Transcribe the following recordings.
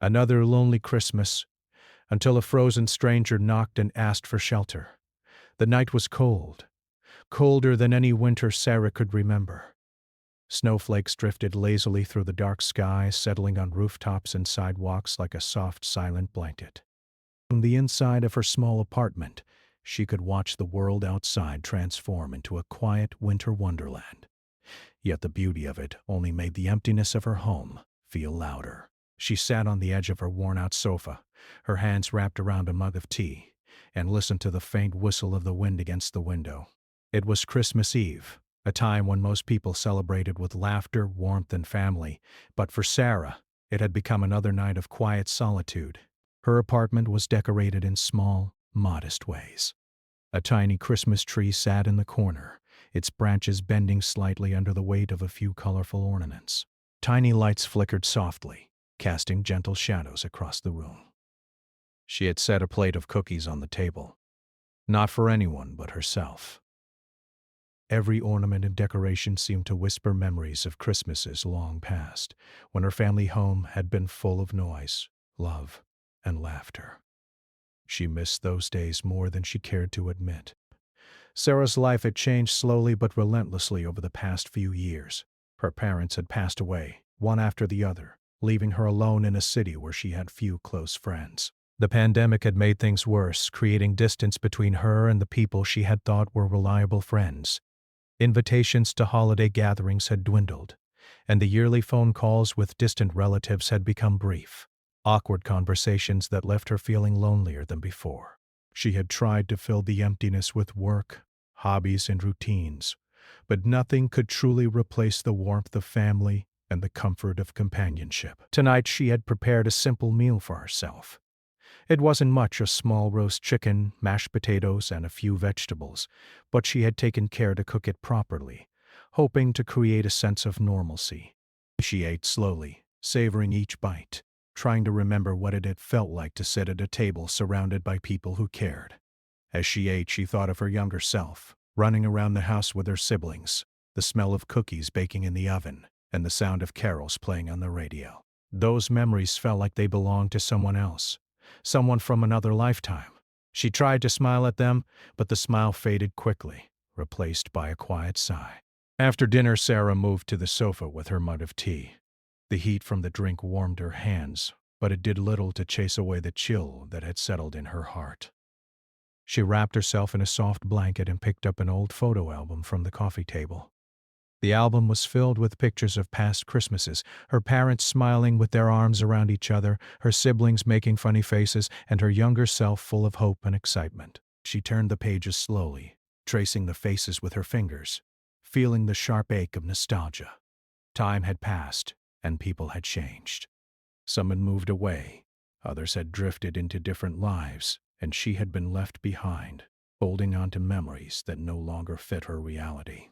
Another lonely Christmas, until a frozen stranger knocked and asked for shelter. The night was cold, colder than any winter Sarah could remember. Snowflakes drifted lazily through the dark sky, settling on rooftops and sidewalks like a soft, silent blanket. From the inside of her small apartment, she could watch the world outside transform into a quiet winter wonderland. Yet the beauty of it only made the emptiness of her home feel louder. She sat on the edge of her worn-out sofa, her hands wrapped around a mug of tea, and listened to the faint whistle of the wind against the window. It was Christmas Eve, a time when most people celebrated with laughter, warmth, and family, but for Sarah, it had become another night of quiet solitude. Her apartment was decorated in small, modest ways. A tiny Christmas tree sat in the corner, its branches bending slightly under the weight of a few colorful ornaments. Tiny lights flickered softly, casting gentle shadows across the room. She had set a plate of cookies on the table, not for anyone but herself. Every ornament and decoration seemed to whisper memories of Christmases long past, when her family home had been full of noise, love, and laughter. She missed those days more than she cared to admit. Sarah's life had changed slowly but relentlessly over the past few years. Her parents had passed away, one after the other, leaving her alone in a city where she had few close friends. The pandemic had made things worse, creating distance between her and the people she had thought were reliable friends. Invitations to holiday gatherings had dwindled, and the yearly phone calls with distant relatives had become brief, awkward conversations that left her feeling lonelier than before. She had tried to fill the emptiness with work, hobbies, and routines, but nothing could truly replace the warmth of family and the comfort of companionship. Tonight she had prepared a simple meal for herself. It wasn't much, a small roast chicken, mashed potatoes, and a few vegetables, but she had taken care to cook it properly, hoping to create a sense of normalcy. She ate slowly, savoring each bite, trying to remember what it had felt like to sit at a table surrounded by people who cared. As she ate, she thought of her younger self, running around the house with her siblings, the smell of cookies baking in the oven, and the sound of carols playing on the radio. Those memories felt like they belonged to someone else, someone from another lifetime. She tried to smile at them, but the smile faded quickly, replaced by a quiet sigh. After dinner, Sarah moved to the sofa with her mug of tea. The heat from the drink warmed her hands, but it did little to chase away the chill that had settled in her heart. She wrapped herself in a soft blanket and picked up an old photo album from the coffee table. The album was filled with pictures of past Christmases, her parents smiling with their arms around each other, her siblings making funny faces, and her younger self full of hope and excitement. She turned the pages slowly, tracing the faces with her fingers, feeling the sharp ache of nostalgia. Time had passed, and people had changed. Some had moved away, others had drifted into different lives, and she had been left behind, holding on to memories that no longer fit her reality.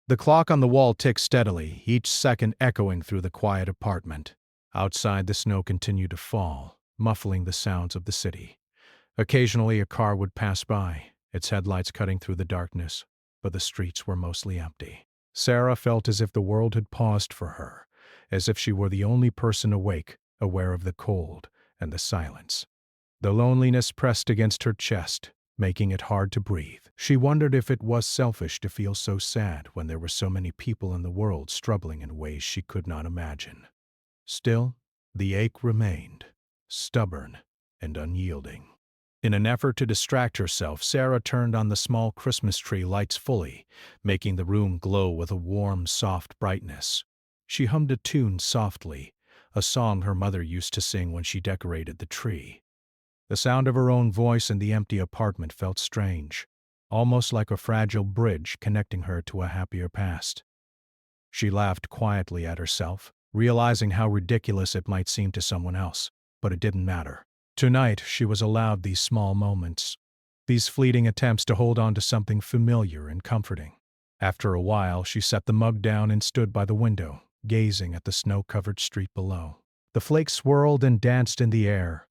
The clock on the wall ticked steadily, each second echoing through the quiet apartment. Outside, the snow continued to fall, muffling the sounds of the city. Occasionally, a car would pass by, its headlights cutting through the darkness, but the streets were mostly empty. Sarah felt as if the world had paused for her, as if she were the only person awake, aware of the cold and the silence. The loneliness pressed against her chest, making it hard to breathe. She wondered if it was selfish to feel so sad when there were so many people in the world struggling in ways she could not imagine. Still, the ache remained, stubborn and unyielding. In an effort to distract herself, Sarah turned on the small Christmas tree lights fully, making the room glow with a warm, soft brightness. She hummed a tune softly, a song her mother used to sing when she decorated the tree. The sound of her own voice in the empty apartment felt strange, almost like a fragile bridge connecting her to a happier past. She laughed quietly at herself, realizing how ridiculous it might seem to someone else, but it didn't matter. Tonight, she was allowed these small moments, these fleeting attempts to hold on to something familiar and comforting. After a while, she set the mug down and stood by the window, gazing at the snow-covered street below. The flakes swirled and danced in the air,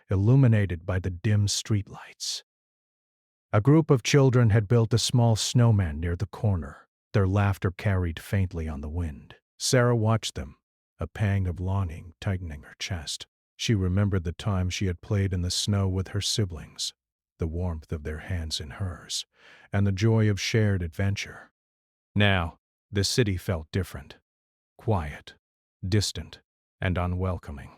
illuminated by the dim streetlights. A group of children had built a small snowman near the corner, their laughter carried faintly on the wind. Sarah watched them, a pang of longing tightening her chest. She remembered the time she had played in the snow with her siblings, the warmth of their hands in hers, and the joy of shared adventure. Now, the city felt different, quiet, distant, and unwelcoming.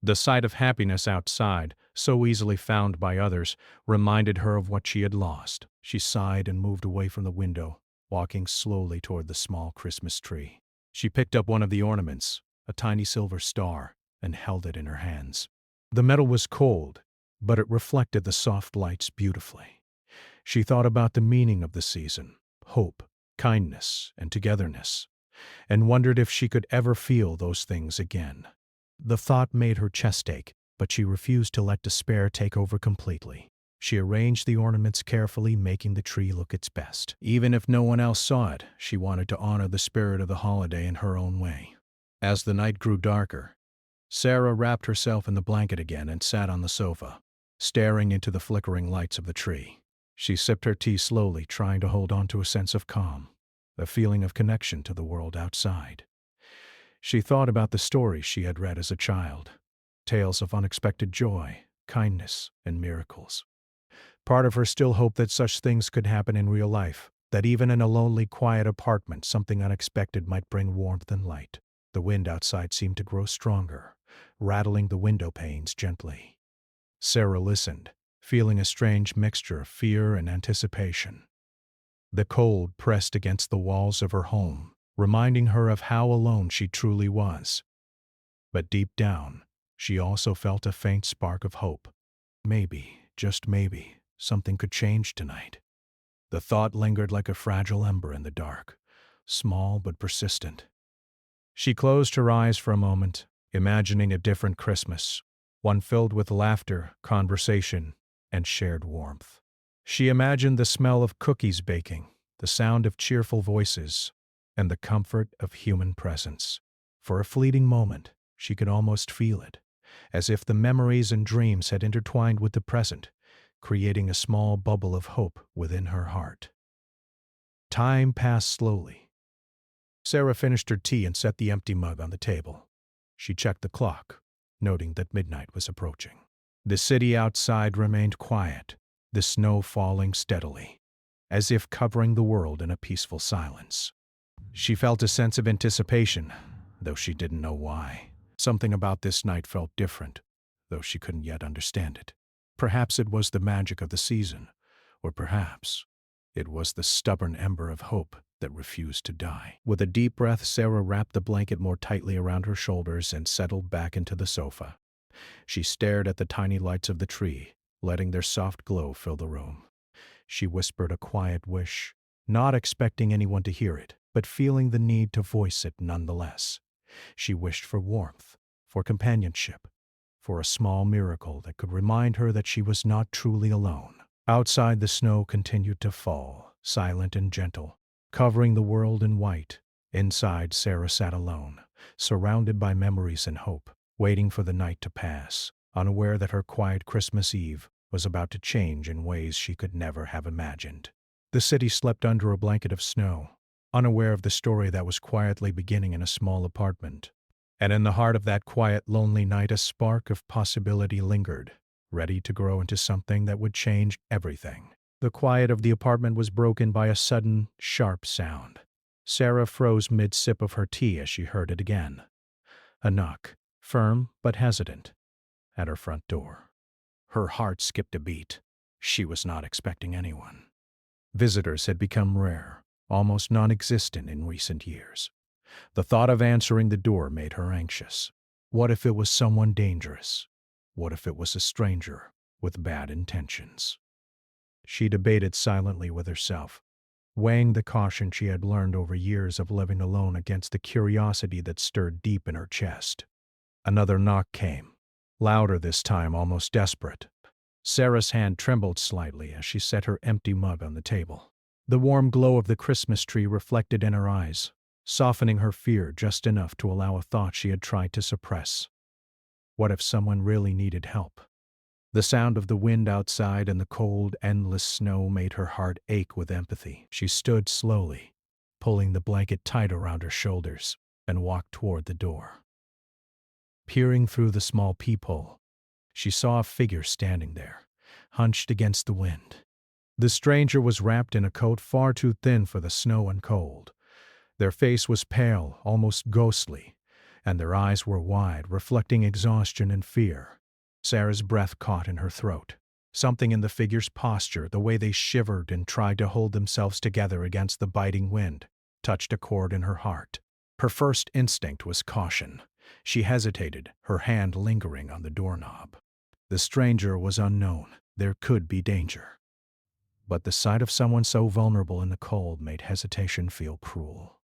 The sight of happiness outside, so easily found by others, reminded her of what she had lost. She sighed and moved away from the window, walking slowly toward the small Christmas tree. She picked up one of the ornaments, a tiny silver star, and held it in her hands. The metal was cold, but it reflected the soft lights beautifully. She thought about the meaning of the season, hope, kindness, and togetherness, and wondered if she could ever feel those things again. The thought made her chest ache, but she refused to let despair take over completely. She arranged the ornaments carefully, making the tree look its best. Even if no one else saw it, she wanted to honor the spirit of the holiday in her own way. As the night grew darker, Sarah wrapped herself in the blanket again and sat on the sofa, staring into the flickering lights of the tree. She sipped her tea slowly, trying to hold on to a sense of calm, a feeling of connection to the world outside. She thought about the stories she had read as a child, tales of unexpected joy, kindness, and miracles. Part of her still hoped that such things could happen in real life, that even in a lonely, quiet apartment something unexpected might bring warmth and light. The wind outside seemed to grow stronger, rattling the window panes gently. Sarah listened, feeling a strange mixture of fear and anticipation. The cold pressed against the walls of her home, reminding her of how alone she truly was. But deep down, she also felt a faint spark of hope. Maybe, just maybe, something could change tonight. The thought lingered like a fragile ember in the dark, small but persistent. She closed her eyes for a moment, imagining a different Christmas, one filled with laughter, conversation, and shared warmth. She imagined the smell of cookies baking, the sound of cheerful voices, and the comfort of human presence. For a fleeting moment, she could almost feel it, as if the memories and dreams had intertwined with the present, creating a small bubble of hope within her heart. Time passed slowly. Sarah finished her tea and set the empty mug on the table. She checked the clock, noting that midnight was approaching. The city outside remained quiet, the snow falling steadily, as if covering the world in a peaceful silence. She felt a sense of anticipation, though she didn't know why. Something about this night felt different, though she couldn't yet understand it. Perhaps it was the magic of the season, or perhaps it was the stubborn ember of hope that refused to die. With a deep breath, Sarah wrapped the blanket more tightly around her shoulders and settled back into the sofa. She stared at the tiny lights of the tree, letting their soft glow fill the room. She whispered a quiet wish, not expecting anyone to hear it, but feeling the need to voice it nonetheless. She wished for warmth, for companionship, for a small miracle that could remind her that she was not truly alone. Outside, the snow continued to fall, silent and gentle, covering the world in white. Inside, Sarah sat alone, surrounded by memories and hope, waiting for the night to pass, unaware that her quiet Christmas Eve was about to change in ways she could never have imagined. The city slept under a blanket of snow, unaware of the story that was quietly beginning in a small apartment. And in the heart of that quiet, lonely night, a spark of possibility lingered, ready to grow into something that would change everything. The quiet of the apartment was broken by a sudden, sharp sound. Sarah froze mid-sip of her tea as she heard it again. A knock, firm but hesitant, at her front door. Her heart skipped a beat. She was not expecting anyone. Visitors had become rare, almost non-existent in recent years. The thought of answering the door made her anxious. What if it was someone dangerous? What if it was a stranger with bad intentions? She debated silently with herself, weighing the caution she had learned over years of living alone against the curiosity that stirred deep in her chest. Another knock came, louder this time, almost desperate. Sarah's hand trembled slightly as she set her empty mug on the table. The warm glow of the Christmas tree reflected in her eyes, softening her fear just enough to allow a thought she had tried to suppress. What if someone really needed help? The sound of the wind outside and the cold, endless snow made her heart ache with empathy. She stood slowly, pulling the blanket tight around her shoulders, and walked toward the door. Peering through the small peephole, she saw a figure standing there, hunched against the wind. The stranger was wrapped in a coat far too thin for the snow and cold. Their face was pale, almost ghostly, and their eyes were wide, reflecting exhaustion and fear. Sarah's breath caught in her throat. Something in the figure's posture, the way they shivered and tried to hold themselves together against the biting wind, touched a chord in her heart. Her first instinct was caution. She hesitated, her hand lingering on the doorknob. The stranger was unknown. There could be danger. But the sight of someone so vulnerable in the cold made hesitation feel cruel.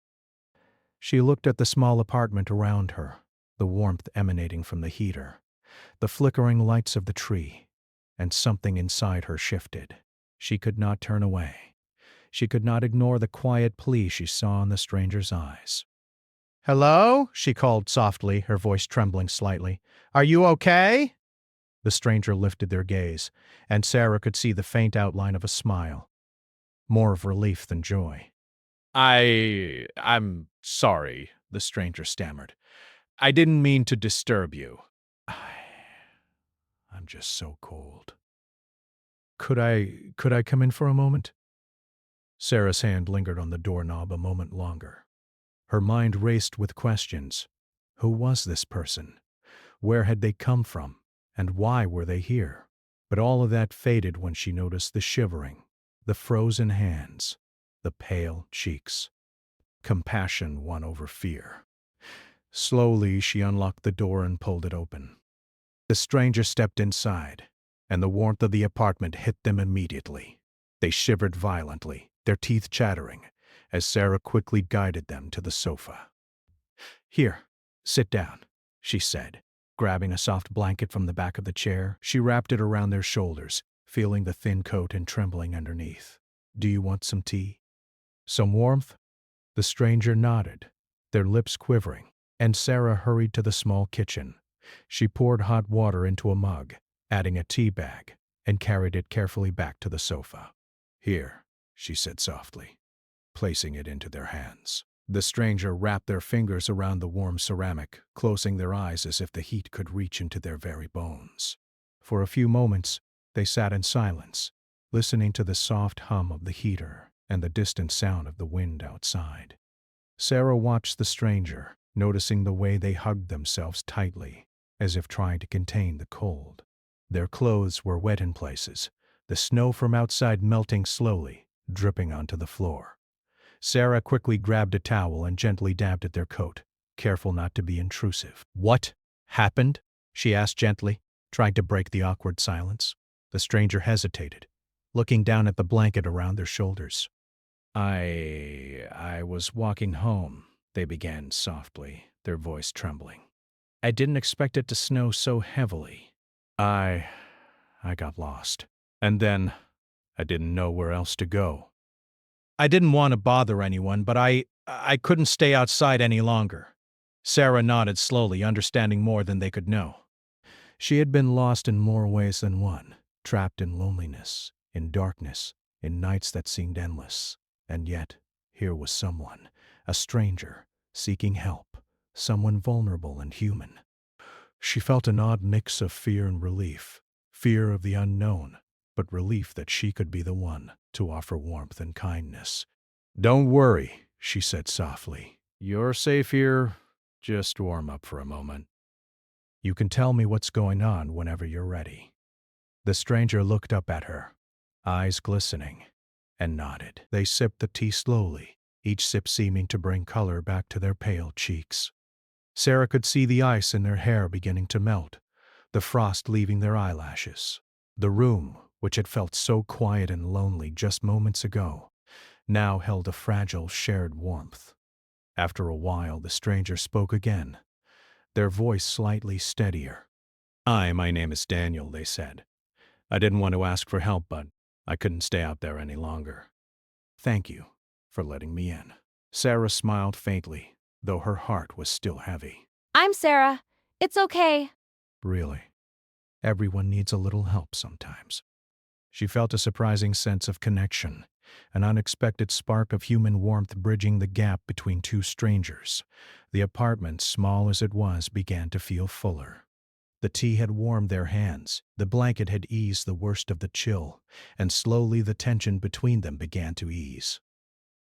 She looked at the small apartment around her, the warmth emanating from the heater, the flickering lights of the tree, and something inside her shifted. She could not turn away. She could not ignore the quiet plea she saw in the stranger's eyes. "Hello?" she called softly, her voice trembling slightly. "Are you okay?" The stranger lifted their gaze, and Sarah could see the faint outline of a smile, more of relief than joy. I'm sorry," the stranger stammered. "I didn't mean to disturb you." I'm just so cold. Could I come in for a moment?" Sarah's hand lingered on the doorknob a moment longer. Her mind raced with questions. Who was this person? Where had they come from? And why were they here? But all of that faded when she noticed the shivering, the frozen hands, the pale cheeks. Compassion won over fear. Slowly, she unlocked the door and pulled it open. The stranger stepped inside, and the warmth of the apartment hit them immediately. They shivered violently, their teeth chattering, as Sarah quickly guided them to the sofa. "Here, sit down," she said. Grabbing a soft blanket from the back of the chair, she wrapped it around their shoulders, feeling the thin coat and trembling underneath. "Do you want some tea? Some warmth?" The stranger nodded, their lips quivering, and Sarah hurried to the small kitchen. She poured hot water into a mug, adding a tea bag, and carried it carefully back to the sofa. "Here," she said softly, placing it into their hands. The stranger wrapped their fingers around the warm ceramic, closing their eyes as if the heat could reach into their very bones. For a few moments, they sat in silence, listening to the soft hum of the heater and the distant sound of the wind outside. Sarah watched the stranger, noticing the way they hugged themselves tightly, as if trying to contain the cold. Their clothes were wet in places, the snow from outside melting slowly, dripping onto the floor. Sarah quickly grabbed a towel and gently dabbed at their coat, careful not to be intrusive. "What happened?" she asked gently, trying to break the awkward silence. The stranger hesitated, looking down at the blanket around their shoulders. I was walking home," they began softly, their voice trembling. "I didn't expect it to snow so heavily. I got lost. And then I didn't know where else to go. I didn't want to bother anyone, but I couldn't stay outside any longer." Sarah nodded slowly, understanding more than they could know. She had been lost in more ways than one, trapped in loneliness, in darkness, in nights that seemed endless. And yet, here was someone, a stranger, seeking help, someone vulnerable and human. She felt an odd mix of fear and relief, fear of the unknown, but relief that she could be the one to offer warmth and kindness. "Don't worry," she said softly. "You're safe here. Just warm up for a moment. You can tell me what's going on whenever you're ready." The stranger looked up at her, eyes glistening, and nodded. They sipped the tea slowly, each sip seeming to bring color back to their pale cheeks. Sarah could see the ice in their hair beginning to melt, the frost leaving their eyelashes. The room, which had felt so quiet and lonely just moments ago, now held a fragile shared warmth. After a while, the stranger spoke again, their voice slightly steadier. My name is Daniel," they said. "I didn't want to ask for help, but I couldn't stay out there any longer. Thank you for letting me in." Sarah smiled faintly, though her heart was still heavy. "I'm Sarah. It's okay." Really, everyone needs a little help sometimes. She felt a surprising sense of connection, an unexpected spark of human warmth bridging the gap between two strangers. The apartment, small as it was, began to feel fuller. The tea had warmed their hands, the blanket had eased the worst of the chill, and slowly the tension between them began to ease.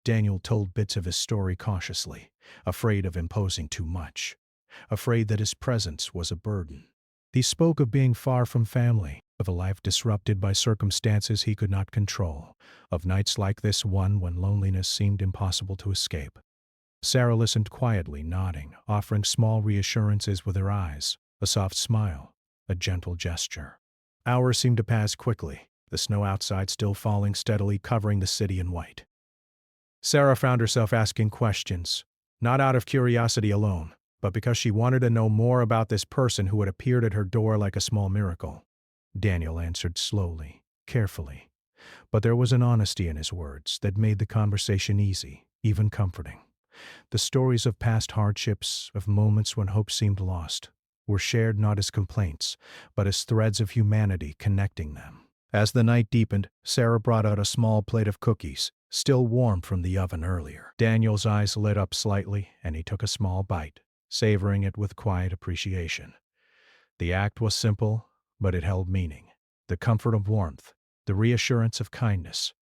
Daniel told bits of his story cautiously, afraid of imposing too much, afraid that his presence was a burden. He spoke of being far from family, of a life disrupted by circumstances he could not control, of nights like this one when loneliness seemed impossible to escape. Sarah listened quietly, nodding, offering small reassurances with her eyes, a soft smile, a gentle gesture. Hours seemed to pass quickly, the snow outside still falling steadily, covering the city in white. Sarah found herself asking questions, not out of curiosity alone, but because she wanted to know more about this person who had appeared at her door like a small miracle. Daniel answered slowly, carefully, but there was an honesty in his words that made the conversation easy, even comforting. The stories of past hardships, of moments when hope seemed lost, were shared not as complaints, but as threads of humanity connecting them. As the night deepened, Sarah brought out a small plate of cookies, still warm from the oven earlier. Daniel's eyes lit up slightly, and he took a small bite, savoring it with quiet appreciation. The act was simple, but it held meaning. The comfort of warmth, the reassurance of kindness,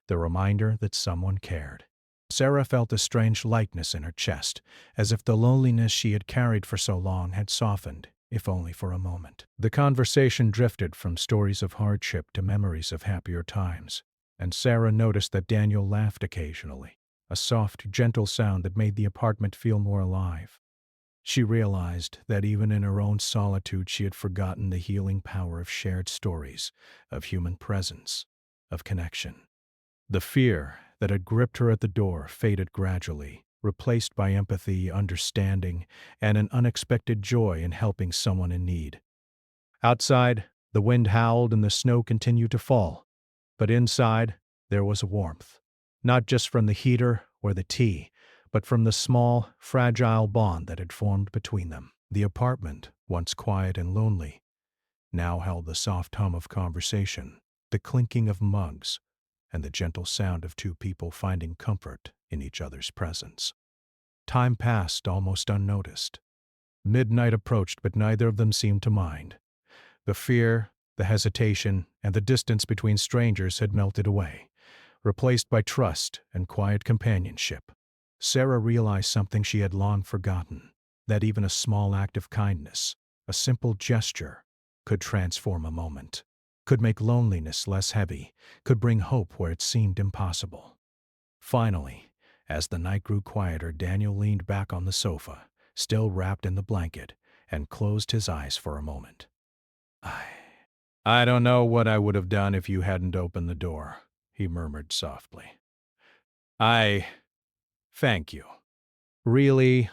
the reminder that someone cared. Sarah felt a strange lightness in her chest, as if the loneliness she had carried for so long had softened, if only for a moment. The conversation drifted from stories of hardship to memories of happier times, and Sarah noticed that Daniel laughed occasionally, a soft, gentle sound that made the apartment feel more alive. She realized that even in her own solitude she had forgotten the healing power of shared stories, of human presence, of connection. The fear that had gripped her at the door faded gradually, replaced by empathy, understanding, and an unexpected joy in helping someone in need. Outside, the wind howled and the snow continued to fall, but inside, there was warmth, not just from the heater or the tea, but from the small, fragile bond that had formed between them. The apartment, once quiet and lonely, now held the soft hum of conversation, the clinking of mugs, and the gentle sound of two people finding comfort in each other's presence. Time passed almost unnoticed. Midnight approached, but neither of them seemed to mind. The fear, the hesitation, and the distance between strangers had melted away, replaced by trust and quiet companionship. Sarah realized something she had long forgotten, that even a small act of kindness, a simple gesture, could transform a moment, could make loneliness less heavy, could bring hope where it seemed impossible. Finally, as the night grew quieter, Daniel leaned back on the sofa, still wrapped in the blanket, and closed his eyes for a moment. I don't know what I would have done if you hadn't opened the door, he murmured softly. Thank you. Really?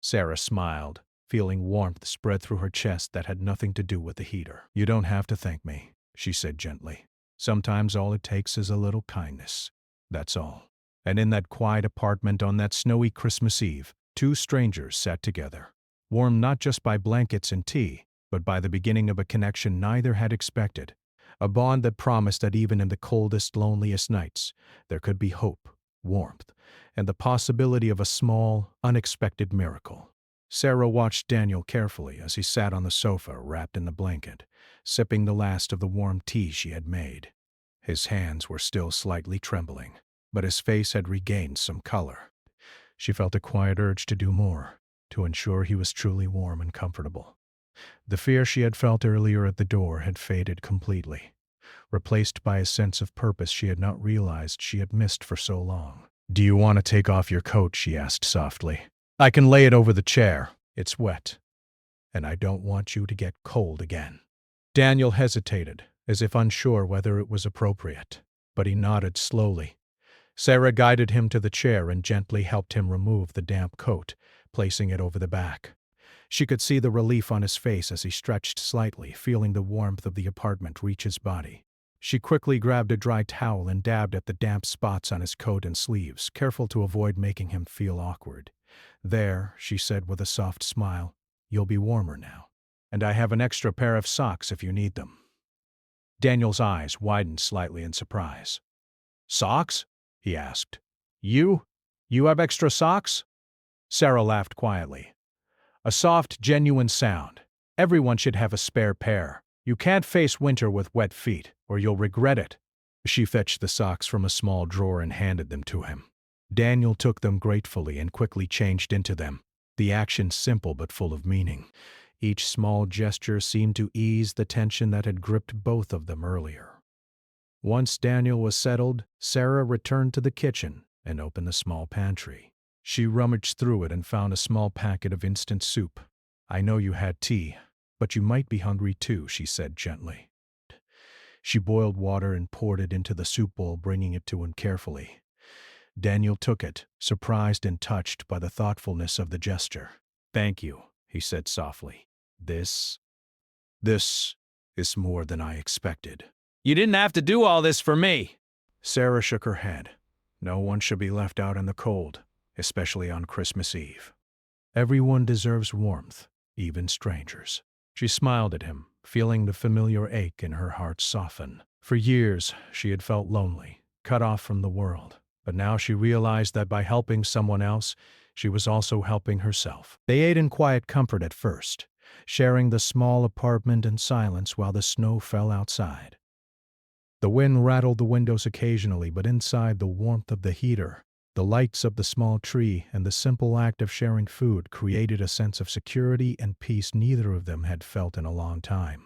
Sarah smiled, feeling warmth spread through her chest that had nothing to do with the heater. You don't have to thank me, she said gently. Sometimes all it takes is a little kindness. That's all. And in that quiet apartment on that snowy Christmas Eve, two strangers sat together, warmed not just by blankets and tea, but by the beginning of a connection neither had expected, a bond that promised that even in the coldest, loneliest nights, there could be hope, warmth, and the possibility of a small, unexpected miracle. Sarah watched Daniel carefully as he sat on the sofa wrapped in the blanket, sipping the last of the warm tea she had made. His hands were still slightly trembling, but his face had regained some color. She felt a quiet urge to do more, to ensure he was truly warm and comfortable. The fear she had felt earlier at the door had faded completely, replaced by a sense of purpose she had not realized she had missed for so long. Do you want to take off your coat? She asked softly. I can lay it over the chair. It's wet, and I don't want you to get cold again. Daniel hesitated, as if unsure whether it was appropriate, but he nodded slowly. Sarah guided him to the chair and gently helped him remove the damp coat, placing it over the back. She could see the relief on his face as he stretched slightly, feeling the warmth of the apartment reach his body. She quickly grabbed a dry towel and dabbed at the damp spots on his coat and sleeves, careful to avoid making him feel awkward. There, she said with a soft smile, you'll be warmer now, and I have an extra pair of socks if you need them. Daniel's eyes widened slightly in surprise. Socks? He asked. You? You have extra socks? Sarah laughed quietly. A soft, genuine sound. Everyone should have a spare pair. You can't face winter with wet feet, or you'll regret it. She fetched the socks from a small drawer and handed them to him. Daniel took them gratefully and quickly changed into them, the action simple but full of meaning. Each small gesture seemed to ease the tension that had gripped both of them earlier. Once Daniel was settled, Sarah returned to the kitchen and opened the small pantry. She rummaged through it and found a small packet of instant soup. I know you had tea, but you might be hungry too, she said gently. She boiled water and poured it into the soup bowl, bringing it to him carefully. Daniel took it, surprised and touched by the thoughtfulness of the gesture. Thank you, he said softly. This is more than I expected. You didn't have to do all this for me. Sarah shook her head. No one should be left out in the cold, especially on Christmas Eve. Everyone deserves warmth, even strangers. She smiled at him, feeling the familiar ache in her heart soften. For years, she had felt lonely, cut off from the world. But now she realized that by helping someone else, she was also helping herself. They ate in quiet comfort at first, sharing the small apartment in silence while the snow fell outside. The wind rattled the windows occasionally, but inside, the warmth of the heater, the lights of the small tree, and the simple act of sharing food created a sense of security and peace neither of them had felt in a long time.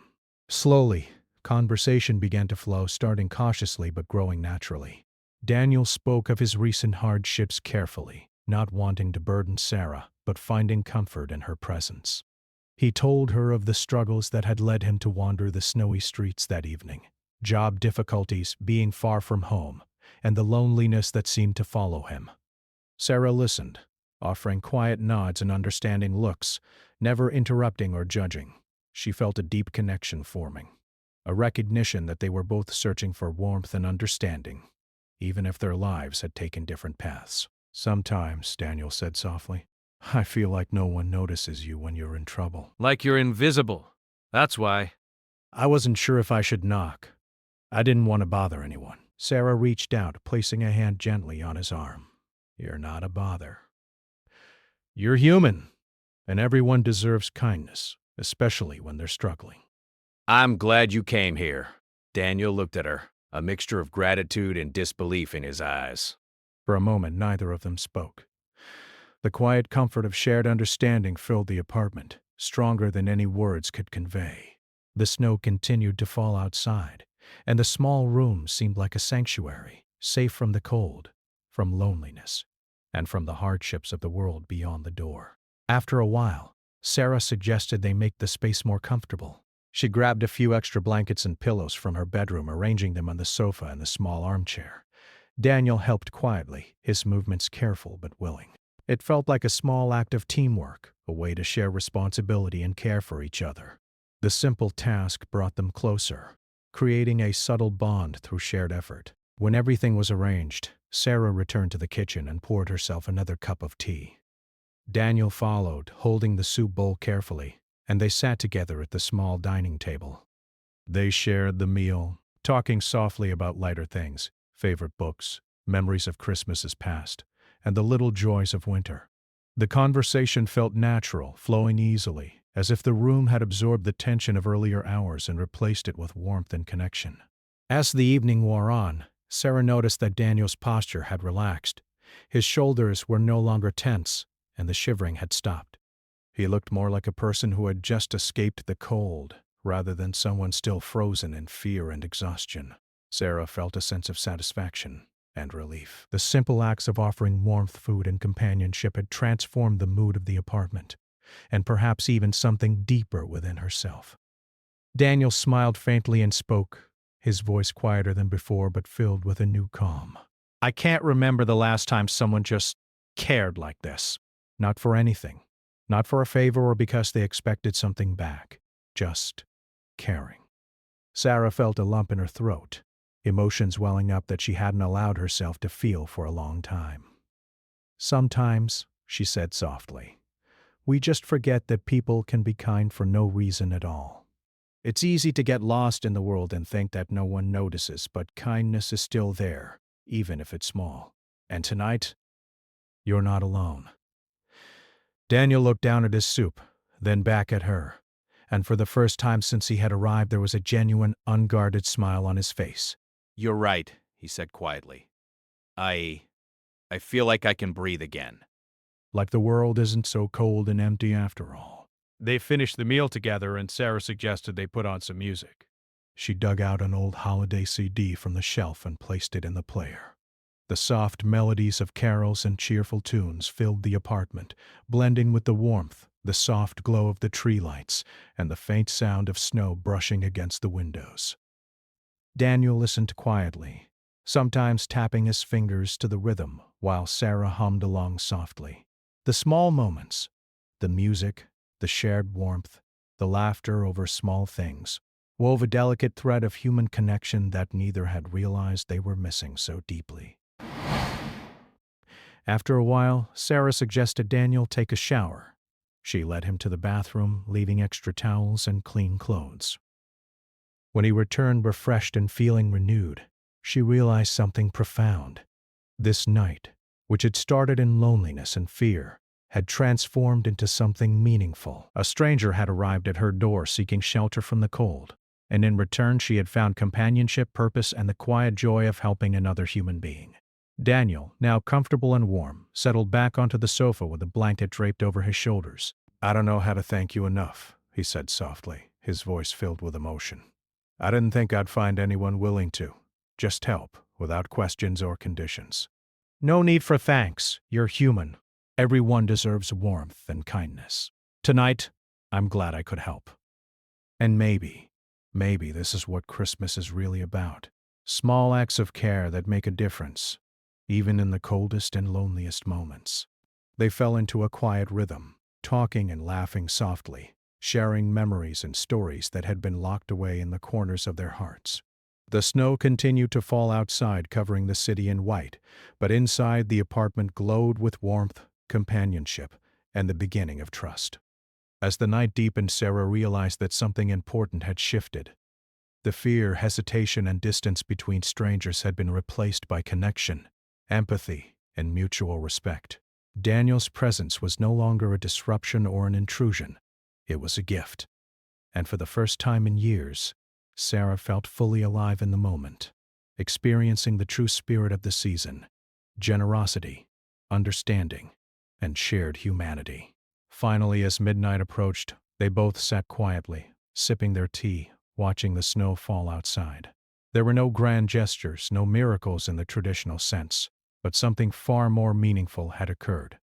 Slowly, conversation began to flow, starting cautiously but growing naturally. Daniel spoke of his recent hardships carefully, not wanting to burden Sarah, but finding comfort in her presence. He told her of the struggles that had led him to wander the snowy streets that evening, job difficulties, being far from home, and the loneliness that seemed to follow him. Sarah listened, offering quiet nods and understanding looks, never interrupting or judging. She felt a deep connection forming, a recognition that they were both searching for warmth and understanding, even if their lives had taken different paths. Sometimes, Daniel said softly, I feel like no one notices you when you're in trouble. Like you're invisible. That's why. I wasn't sure if I should knock. I didn't want to bother anyone. Sarah reached out, placing a hand gently on his arm. You're not a bother. You're human, and everyone deserves kindness, especially when they're struggling. I'm glad you came here. Daniel looked at her, a mixture of gratitude and disbelief in his eyes. For a moment, neither of them spoke. The quiet comfort of shared understanding filled the apartment, stronger than any words could convey. The snow continued to fall outside, and the small room seemed like a sanctuary, safe from the cold, from loneliness, and from the hardships of the world beyond the door. After a while, Sarah suggested they make the space more comfortable. She grabbed a few extra blankets and pillows from her bedroom, arranging them on the sofa and the small armchair. Daniel helped quietly, his movements careful but willing. It felt like a small act of teamwork, a way to share responsibility and care for each other. The simple task brought them closer, creating a subtle bond through shared effort. When everything was arranged, Sarah returned to the kitchen and poured herself another cup of tea. Daniel followed, holding the soup bowl carefully, and they sat together at the small dining table. They shared the meal, talking softly about lighter things, favorite books, memories of Christmases past, and the little joys of winter. The conversation felt natural, flowing easily, as if the room had absorbed the tension of earlier hours and replaced it with warmth and connection. As the evening wore on, Sarah noticed that Daniel's posture had relaxed. His shoulders were no longer tense, and the shivering had stopped. He looked more like a person who had just escaped the cold, rather than someone still frozen in fear and exhaustion. Sarah felt a sense of satisfaction and relief. The simple acts of offering warmth, food, and companionship had transformed the mood of the apartment, and perhaps even something deeper within herself. Daniel smiled faintly and spoke, his voice quieter than before but filled with a new calm. I can't remember the last time someone just cared like this. Not for anything. Not for a favor or because they expected something back. Just caring. Sarah felt a lump in her throat, emotions welling up that she hadn't allowed herself to feel for a long time. Sometimes, she said softly, we just forget that people can be kind for no reason at all. It's easy to get lost in the world and think that no one notices, but kindness is still there, even if it's small. And tonight, you're not alone. Daniel looked down at his soup, then back at her, and for the first time since he had arrived there was a genuine, unguarded smile on his face. You're right, he said quietly. I feel like I can breathe again. Like the world isn't so cold and empty after all. They finished the meal together and Sarah suggested they put on some music. She dug out an old holiday CD from the shelf and placed it in the player. The soft melodies of carols and cheerful tunes filled the apartment, blending with the warmth, the soft glow of the tree lights, and the faint sound of snow brushing against the windows. Daniel listened quietly, sometimes tapping his fingers to the rhythm while Sarah hummed along softly. The small moments, the music, the shared warmth, the laughter over small things, wove a delicate thread of human connection that neither had realized they were missing so deeply. After a while, Sarah suggested Daniel take a shower. She led him to the bathroom, leaving extra towels and clean clothes. When he returned refreshed and feeling renewed, she realized something profound. This night, which had started in loneliness and fear, had transformed into something meaningful. A stranger had arrived at her door seeking shelter from the cold, and in return she had found companionship, purpose, and the quiet joy of helping another human being. Daniel, now comfortable and warm, settled back onto the sofa with a blanket draped over his shoulders. "I don't know how to thank you enough," he said softly, his voice filled with emotion. "I didn't think I'd find anyone willing to. Just help, without questions or conditions." "No need for thanks. You're human. Everyone deserves warmth and kindness. Tonight, I'm glad I could help. And maybe this is what Christmas is really about. Small acts of care that make a difference, even in the coldest and loneliest moments." They fell into a quiet rhythm, talking and laughing softly, sharing memories and stories that had been locked away in the corners of their hearts. The snow continued to fall outside, covering the city in white, but inside the apartment glowed with warmth, companionship, and the beginning of trust. As the night deepened, Sarah realized that something important had shifted. The fear, hesitation, and distance between strangers had been replaced by connection, empathy, and mutual respect. Daniel's presence was no longer a disruption or an intrusion. It was a gift. And for the first time in years, Sarah felt fully alive in the moment, experiencing the true spirit of the season: generosity, understanding, and shared humanity. Finally, as midnight approached, they both sat quietly, sipping their tea, watching the snow fall outside. There were no grand gestures, no miracles in the traditional sense, but something far more meaningful had occurred.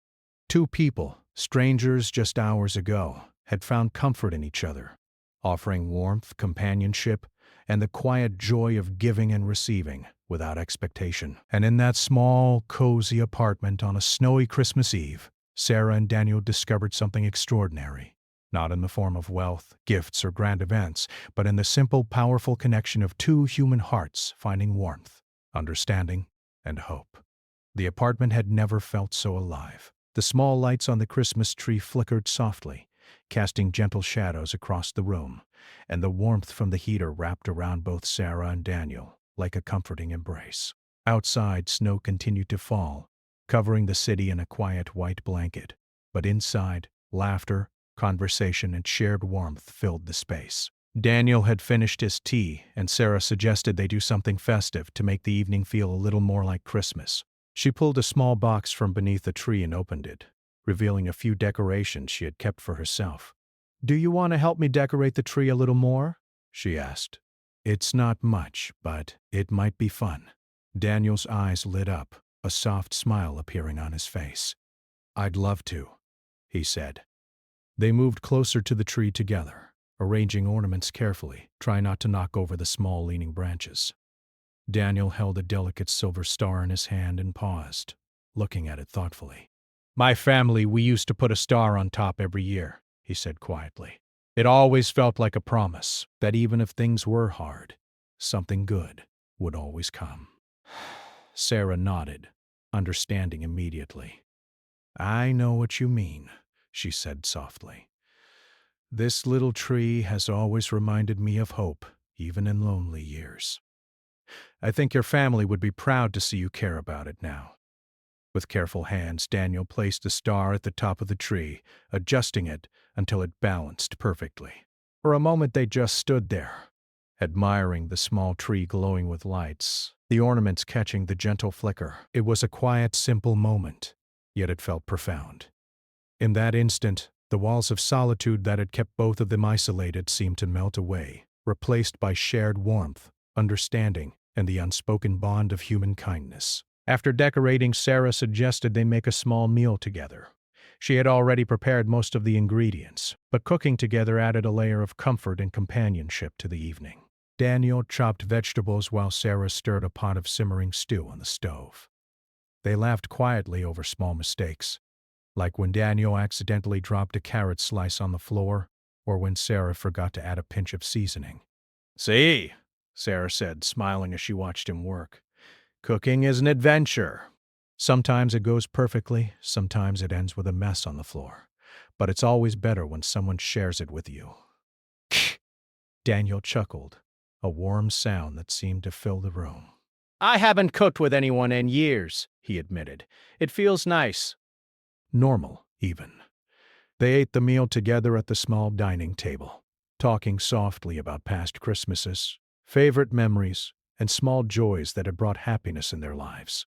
Two people, strangers just hours ago, had found comfort in each other, offering warmth, companionship, and the quiet joy of giving and receiving without expectation. And in that small, cozy apartment on a snowy Christmas Eve, Sarah and Daniel discovered something extraordinary, not in the form of wealth, gifts, or grand events, but in the simple, powerful connection of two human hearts finding warmth, understanding, and hope. The apartment had never felt so alive. The small lights on the Christmas tree flickered softly, casting gentle shadows across the room, and the warmth from the heater wrapped around both Sarah and Daniel like a comforting embrace. Outside, snow continued to fall, covering the city in a quiet white blanket, but inside, laughter, conversation, and shared warmth filled the space. Daniel had finished his tea, and Sarah suggested they do something festive to make the evening feel a little more like Christmas. She pulled a small box from beneath the tree and opened it, revealing a few decorations she had kept for herself. "Do you want to help me decorate the tree a little more?" she asked. "It's not much, but it might be fun." Daniel's eyes lit up, a soft smile appearing on his face. "I'd love to," he said. They moved closer to the tree together, arranging ornaments carefully, trying not to knock over the small leaning branches. Daniel held a delicate silver star in his hand and paused, looking at it thoughtfully. "My family, we used to put a star on top every year," he said quietly. "It always felt like a promise that even if things were hard, something good would always come." Sarah nodded, understanding immediately. "I know what you mean," she said softly. "This little tree has always reminded me of hope, even in lonely years." I think your family would be proud to see you care about it now. With careful hands, Daniel placed the star at the top of the tree, adjusting it until it balanced perfectly. For a moment they just stood there, admiring the small tree glowing with lights, the ornaments catching the gentle flicker. It was a quiet, simple moment, yet it felt profound. In that instant, the walls of solitude that had kept both of them isolated seemed to melt away, replaced by shared warmth, understanding, and the unspoken bond of human kindness. After decorating, Sarah suggested they make a small meal together. She had already prepared most of the ingredients, but cooking together added a layer of comfort and companionship to the evening. Daniel chopped vegetables while Sarah stirred a pot of simmering stew on the stove. They laughed quietly over small mistakes, like when Daniel accidentally dropped a carrot slice on the floor, or when Sarah forgot to add a pinch of seasoning. "See," Sarah said, smiling as she watched him work. "Cooking is an adventure. Sometimes it goes perfectly, sometimes it ends with a mess on the floor. But it's always better when someone shares it with you." Daniel chuckled, a warm sound that seemed to fill the room. "I haven't cooked with anyone in years," he admitted. "It feels nice." Normal, even. They ate the meal together at the small dining table, talking softly about past Christmases, favorite memories, and small joys that had brought happiness in their lives.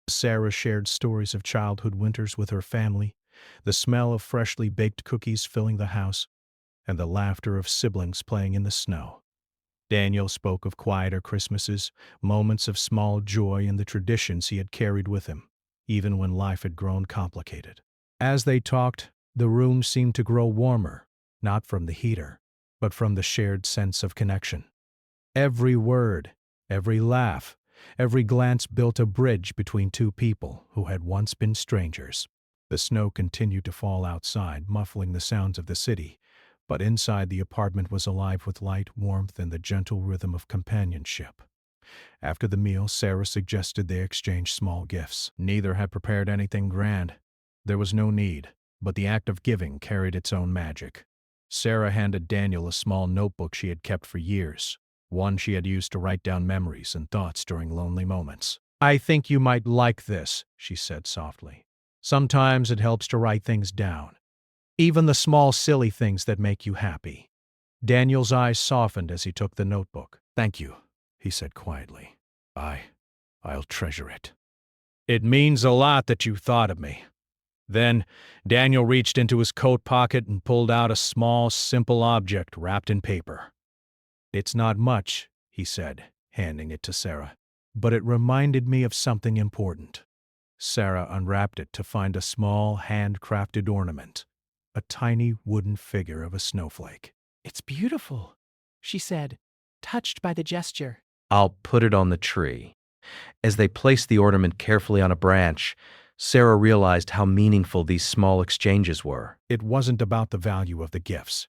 Sarah shared stories of childhood winters with her family, the smell of freshly baked cookies filling the house, and the laughter of siblings playing in the snow. Daniel spoke of quieter Christmases, moments of small joy in the traditions he had carried with him, even when life had grown complicated. As they talked, the room seemed to grow warmer, not from the heater, but from the shared sense of connection. Every word, every laugh, every glance built a bridge between two people who had once been strangers. The snow continued to fall outside, muffling the sounds of the city, but inside the apartment was alive with light, warmth, and the gentle rhythm of companionship. After the meal, Sarah suggested they exchange small gifts. Neither had prepared anything grand. There was no need, but the act of giving carried its own magic. Sarah handed Daniel a small notebook she had kept for years, one she had used to write down memories and thoughts during lonely moments. "I think you might like this," she said softly. "Sometimes it helps to write things down, even the small silly things that make you happy." Daniel's eyes softened as he took the notebook. "Thank you," he said quietly. I'll treasure it." "It means a lot that you thought of me." Then Daniel reached into his coat pocket and pulled out a small, simple object wrapped in paper. "It's not much," he said, handing it to Sarah, "but it reminded me of something important." Sarah unwrapped it to find a small, handcrafted ornament, a tiny wooden figure of a snowflake. "It's beautiful," she said, touched by the gesture. "I'll put it on the tree." As they placed the ornament carefully on a branch, Sarah realized how meaningful these small exchanges were. It wasn't about the value of the gifts.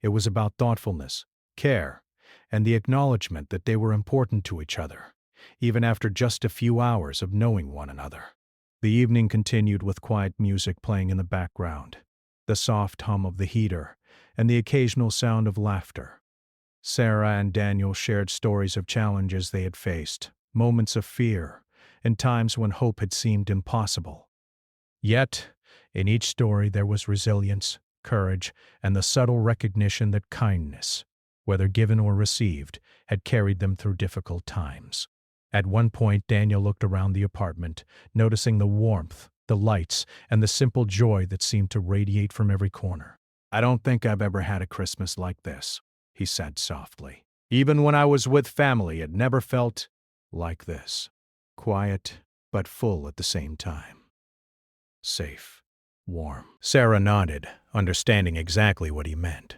It was about thoughtfulness, care, and the acknowledgement that they were important to each other, even after just a few hours of knowing one another. The evening continued with quiet music playing in the background, the soft hum of the heater, and the occasional sound of laughter. Sarah and Daniel shared stories of challenges they had faced, moments of fear, and times when hope had seemed impossible. Yet, in each story there was resilience, courage, and the subtle recognition that kindness, whether given or received, had carried them through difficult times. At one point, Daniel looked around the apartment, noticing the warmth, the lights, and the simple joy that seemed to radiate from every corner. "I don't think I've ever had a Christmas like this," he said softly. "Even when I was with family, it never felt like this. Quiet, but full at the same time. Safe, warm." Sarah nodded, understanding exactly what he meant.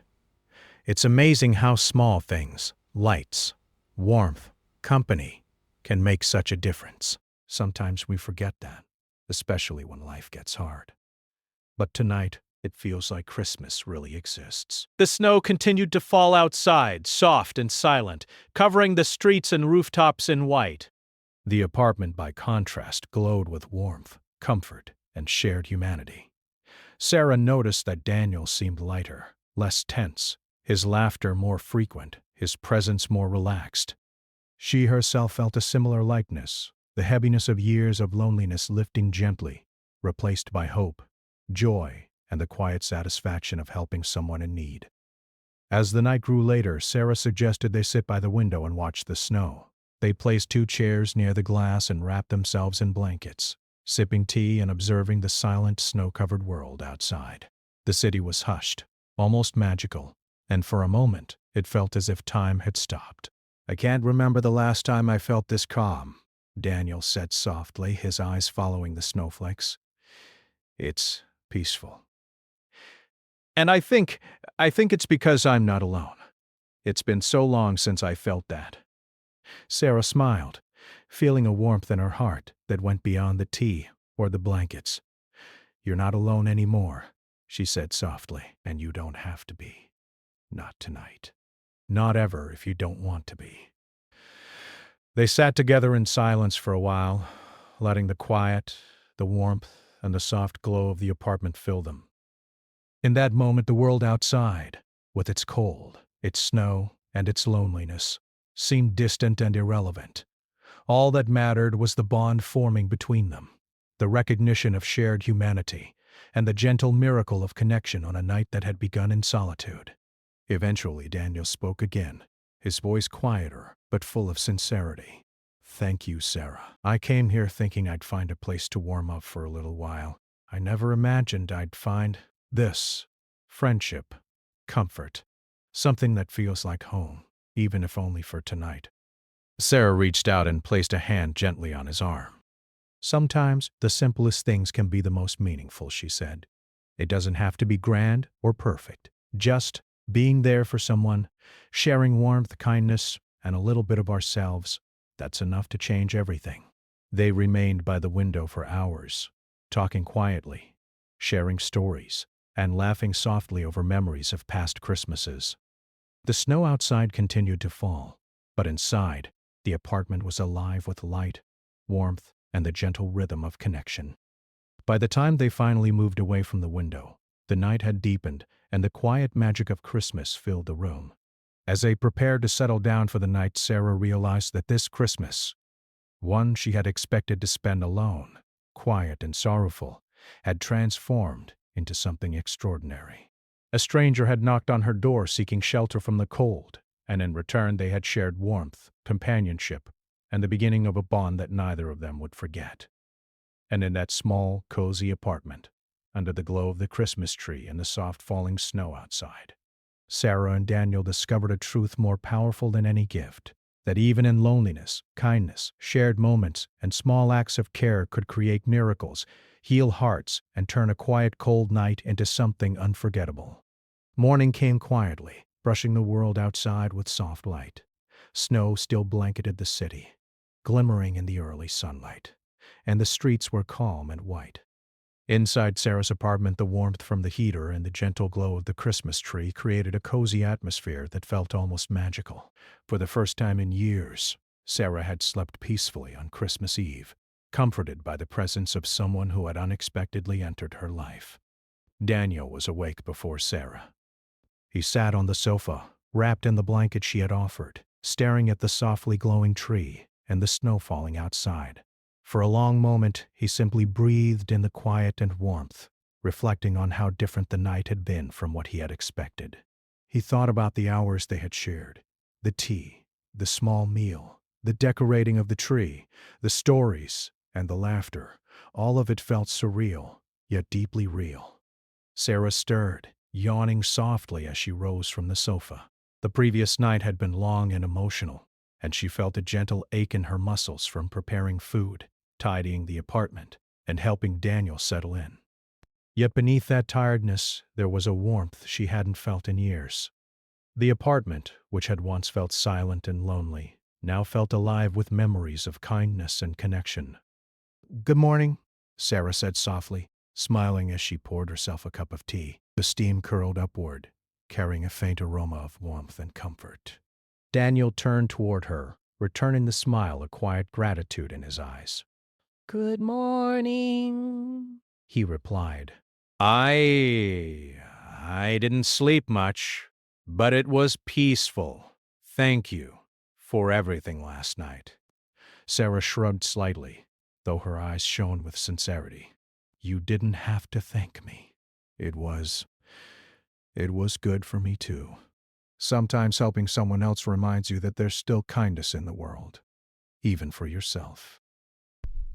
It's amazing how small things, lights, warmth, company, can make such a difference. Sometimes we forget that, especially when life gets hard. But tonight, it feels like Christmas really exists. The snow continued to fall outside, soft and silent, covering the streets and rooftops in white. The apartment, by contrast, glowed with warmth, comfort, and shared humanity. Sarah noticed that Daniel seemed lighter, less tense, his laughter more frequent, his presence more relaxed. She herself felt a similar lightness, the heaviness of years of loneliness lifting gently, replaced by hope, joy, and the quiet satisfaction of helping someone in need. As the night grew later, Sarah suggested they sit by the window and watch the snow. They placed 2 chairs near the glass and wrapped themselves in blankets, sipping tea and observing the silent, snow-covered world outside. The city was hushed, almost magical, and for a moment it felt as if time had stopped. "I can't remember the last time I felt this calm," Daniel said softly, his eyes following the snowflakes. "It's peaceful. And I think it's because I'm not alone. It's been so long since I felt that." Sarah smiled, feeling a warmth in her heart that went beyond the tea or the blankets. "You're not alone anymore," she said softly, "and you don't have to be. Not tonight. Not ever if you don't want to be." They sat together in silence for a while, letting the quiet, the warmth, and the soft glow of the apartment fill them. In that moment, the world outside, with its cold, its snow, and its loneliness, seemed distant and irrelevant. All that mattered was the bond forming between them, the recognition of shared humanity, and the gentle miracle of connection on a night that had begun in solitude. Eventually, Daniel spoke again, his voice quieter but full of sincerity. "Thank you, Sarah. I came here thinking I'd find a place to warm up for a little while. I never imagined I'd find this: friendship, comfort, something that feels like home, even if only for tonight." Sarah reached out and placed a hand gently on his arm. "Sometimes the simplest things can be the most meaningful," she said. "It doesn't have to be grand or perfect. Just being there for someone, sharing warmth, kindness, and a little bit of ourselves, that's enough to change everything." They remained by the window for hours, talking quietly, sharing stories, and laughing softly over memories of past Christmases. The snow outside continued to fall, but inside, the apartment was alive with light, warmth, and the gentle rhythm of connection. By the time they finally moved away from the window, the night had deepened and the quiet magic of Christmas filled the room. As they prepared to settle down for the night, Sarah realized that this Christmas, one she had expected to spend alone, quiet and sorrowful, had transformed into something extraordinary. A stranger had knocked on her door seeking shelter from the cold, and in return they had shared warmth, companionship, and the beginning of a bond that neither of them would forget. And in that small, cozy apartment, under the glow of the Christmas tree and the soft falling snow outside, Sarah and Daniel discovered a truth more powerful than any gift, that even in loneliness, kindness, shared moments, and small acts of care could create miracles, heal hearts, and turn a quiet, cold night into something unforgettable. Morning came quietly, brushing the world outside with soft light. Snow still blanketed the city, glimmering in the early sunlight, and the streets were calm and white. Inside Sarah's apartment, the warmth from the heater and the gentle glow of the Christmas tree created a cozy atmosphere that felt almost magical. For the first time in years, Sarah had slept peacefully on Christmas Eve, comforted by the presence of someone who had unexpectedly entered her life. Daniel was awake before Sarah. He sat on the sofa, wrapped in the blanket she had offered, staring at the softly glowing tree and the snow falling outside. For a long moment, he simply breathed in the quiet and warmth, reflecting on how different the night had been from what he had expected. He thought about the hours they had shared, the tea, the small meal, the decorating of the tree, the stories, and the laughter. All of it felt surreal, yet deeply real. Sarah stirred, yawning softly as she rose from the sofa. The previous night had been long and emotional, and she felt a gentle ache in her muscles from preparing food, tidying the apartment, and helping Daniel settle in. Yet beneath that tiredness, there was a warmth she hadn't felt in years. The apartment, which had once felt silent and lonely, now felt alive with memories of kindness and connection. "Good morning," Sarah said softly, smiling as she poured herself a cup of tea. The steam curled upward, carrying a faint aroma of warmth and comfort. Daniel turned toward her, returning the smile, a quiet gratitude in his eyes. Good morning, he replied. I didn't sleep much, but it was peaceful. Thank you for everything last night." Sarah shrugged slightly, though her eyes shone with sincerity. "You didn't have to thank me. It was good for me too. Sometimes helping someone else reminds you that there's still kindness in the world, even for yourself."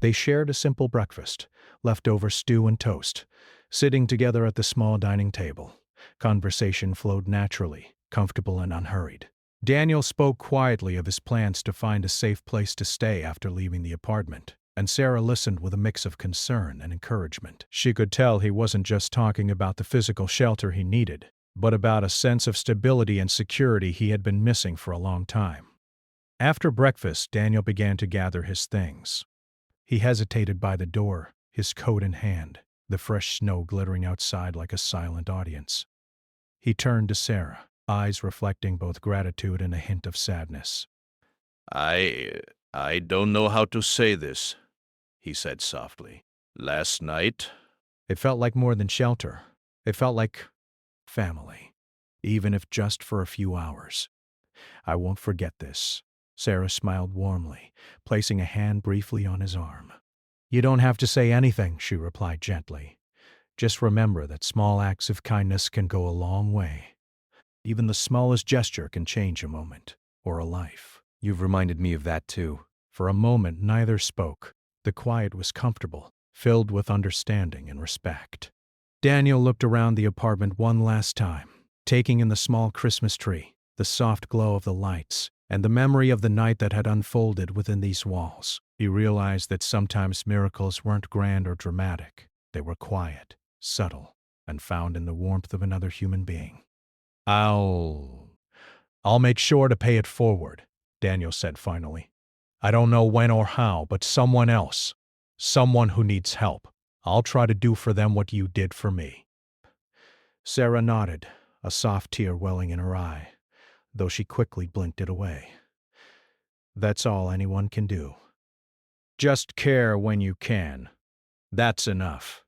They shared a simple breakfast, leftover stew and toast, sitting together at the small dining table. Conversation flowed naturally, comfortable and unhurried. Daniel spoke quietly of his plans to find a safe place to stay after leaving the apartment, and Sarah listened with a mix of concern and encouragement. She could tell he wasn't just talking about the physical shelter he needed, but about a sense of stability and security he had been missing for a long time. After breakfast, Daniel began to gather his things. He hesitated by the door, his coat in hand, the fresh snow glittering outside like a silent audience. He turned to Sarah, eyes reflecting both gratitude and a hint of sadness. I don't know how to say this," he said softly. "Last night, It felt like more than shelter. It felt like family, even if just for a few hours. I won't forget this." Sarah smiled warmly, placing a hand briefly on his arm. "You don't have to say anything," she replied gently. "Just remember that small acts of kindness can go a long way. Even the smallest gesture can change a moment or a life." You've reminded me of that too. For a moment, neither spoke. The quiet was comfortable, filled with understanding and respect. Daniel looked around the apartment one last time, taking in the small Christmas tree, the soft glow of the lights, and the memory of the night that had unfolded within these walls. He realized that sometimes miracles weren't grand or dramatic. They were quiet, subtle, and found in the warmth of another human being. I'll make sure to pay it forward," Daniel said finally. "I don't know when or how, but someone else, someone who needs help, I'll try to do for them what you did for me." Sarah nodded, a soft tear welling in her eye, though she quickly blinked it away. "That's all anyone can do. Just care when you can. That's enough."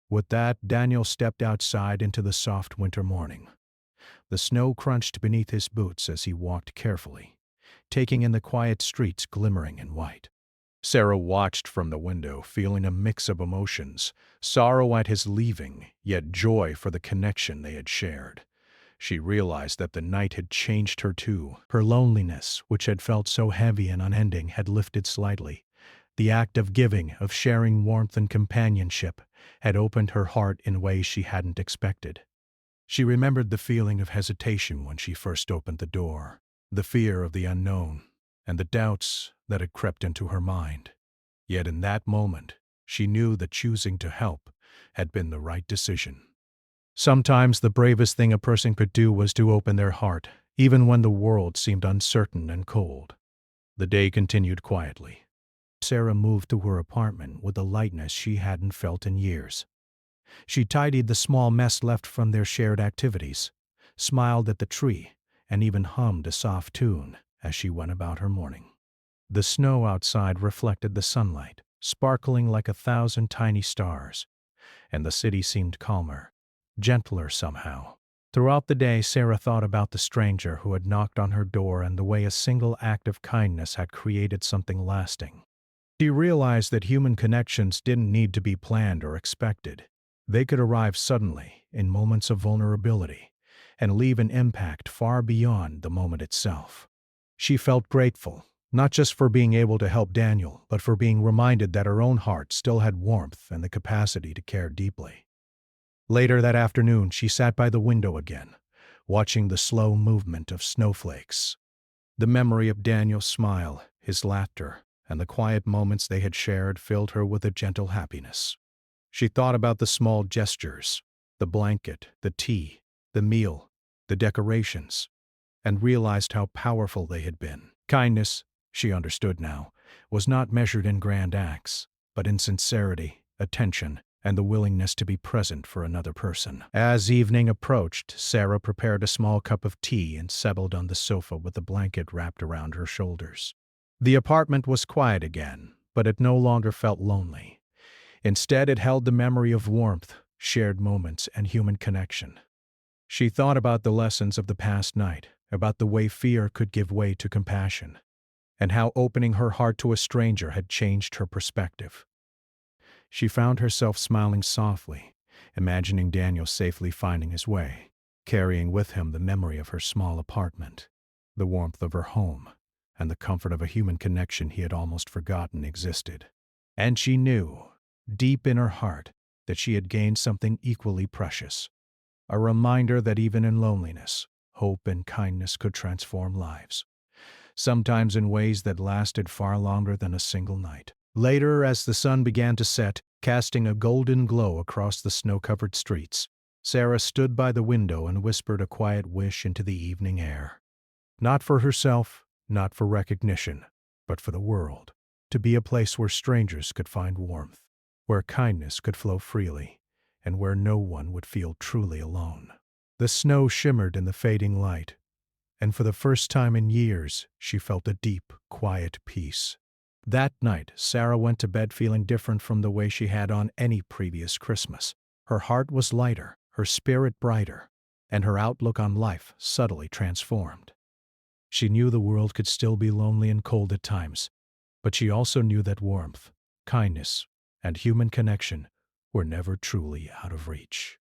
With that, Daniel stepped outside into the soft winter morning. The snow crunched beneath his boots as he walked carefully, taking in the quiet streets glimmering in white. Sarah watched from the window, feeling a mix of emotions, sorrow at his leaving, yet joy for the connection they had shared. She realized that the night had changed her too. Her loneliness, which had felt so heavy and unending, had lifted slightly. The act of giving, of sharing warmth and companionship, had opened her heart in ways she hadn't expected. She remembered the feeling of hesitation when she first opened the door, the fear of the unknown, and the doubts that had crept into her mind. Yet in that moment, she knew that choosing to help had been the right decision. Sometimes the bravest thing a person could do was to open their heart, even when the world seemed uncertain and cold. The day continued quietly. Sarah moved to her apartment with a lightness she hadn't felt in years. She tidied the small mess left from their shared activities, smiled at the tree, and even hummed a soft tune as she went about her morning. The snow outside reflected the sunlight, sparkling like 1,000 tiny stars, and the city seemed calmer, gentler somehow. Throughout the day, Sarah thought about the stranger who had knocked on her door and the way a single act of kindness had created something lasting. She realized that human connections didn't need to be planned or expected. They could arrive suddenly, in moments of vulnerability, and leave an impact far beyond the moment itself. She felt grateful, not just for being able to help Daniel, but for being reminded that her own heart still had warmth and the capacity to care deeply. Later that afternoon, she sat by the window again, watching the slow movement of snowflakes. The memory of Daniel's smile, his laughter, and the quiet moments they had shared filled her with a gentle happiness. She thought about the small gestures, the blanket, the tea, the meal, the decorations, and realized how powerful they had been. Kindness, she understood now, was not measured in grand acts, but in sincerity, attention, and the willingness to be present for another person. As evening approached, Sarah prepared a small cup of tea and settled on the sofa with a blanket wrapped around her shoulders. The apartment was quiet again, but it no longer felt lonely. Instead, it held the memory of warmth, shared moments, and human connection. She thought about the lessons of the past night, about the way fear could give way to compassion, and how opening her heart to a stranger had changed her perspective. She found herself smiling softly, imagining Daniel safely finding his way, carrying with him the memory of her small apartment, the warmth of her home, and the comfort of a human connection he had almost forgotten existed. And she knew, deep in her heart, that she had gained something equally precious, a reminder that even in loneliness, hope and kindness could transform lives, sometimes in ways that lasted far longer than a single night. Later, as the sun began to set, casting a golden glow across the snow-covered streets, Sarah stood by the window and whispered a quiet wish into the evening air. Not for herself, not for recognition, but for the world, to be a place where strangers could find warmth, where kindness could flow freely, and where no one would feel truly alone. The snow shimmered in the fading light, and for the first time in years, she felt a deep, quiet peace. That night, Sarah went to bed feeling different from the way she had on any previous Christmas. Her heart was lighter, her spirit brighter, and her outlook on life subtly transformed. She knew the world could still be lonely and cold at times, but she also knew that warmth, kindness, and human connection were never truly out of reach.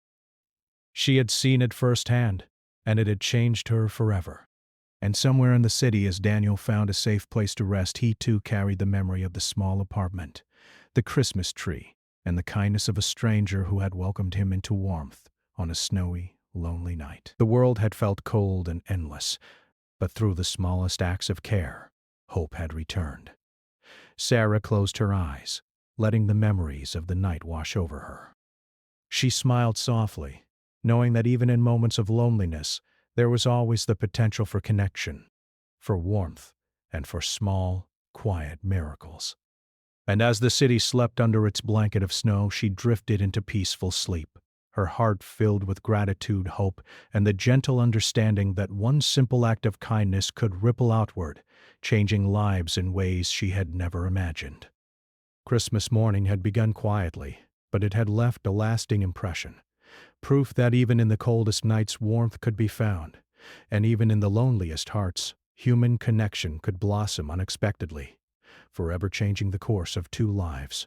She had seen it firsthand, and it had changed her forever. And somewhere in the city, as Daniel found a safe place to rest, he too carried the memory of the small apartment, the Christmas tree, and the kindness of a stranger who had welcomed him into warmth on a snowy, lonely night. The world had felt cold and endless, but through the smallest acts of care, hope had returned. Sarah closed her eyes, letting the memories of the night wash over her. She smiled softly, knowing that even in moments of loneliness, there was always the potential for connection, for warmth, and for small, quiet miracles. And as the city slept under its blanket of snow, she drifted into peaceful sleep, her heart filled with gratitude, hope, and the gentle understanding that one simple act of kindness could ripple outward, changing lives in ways she had never imagined. Christmas morning had begun quietly, but it had left a lasting impression. Proof that even in the coldest nights warmth could be found, and even in the loneliest hearts, human connection could blossom unexpectedly, forever changing the course of two lives.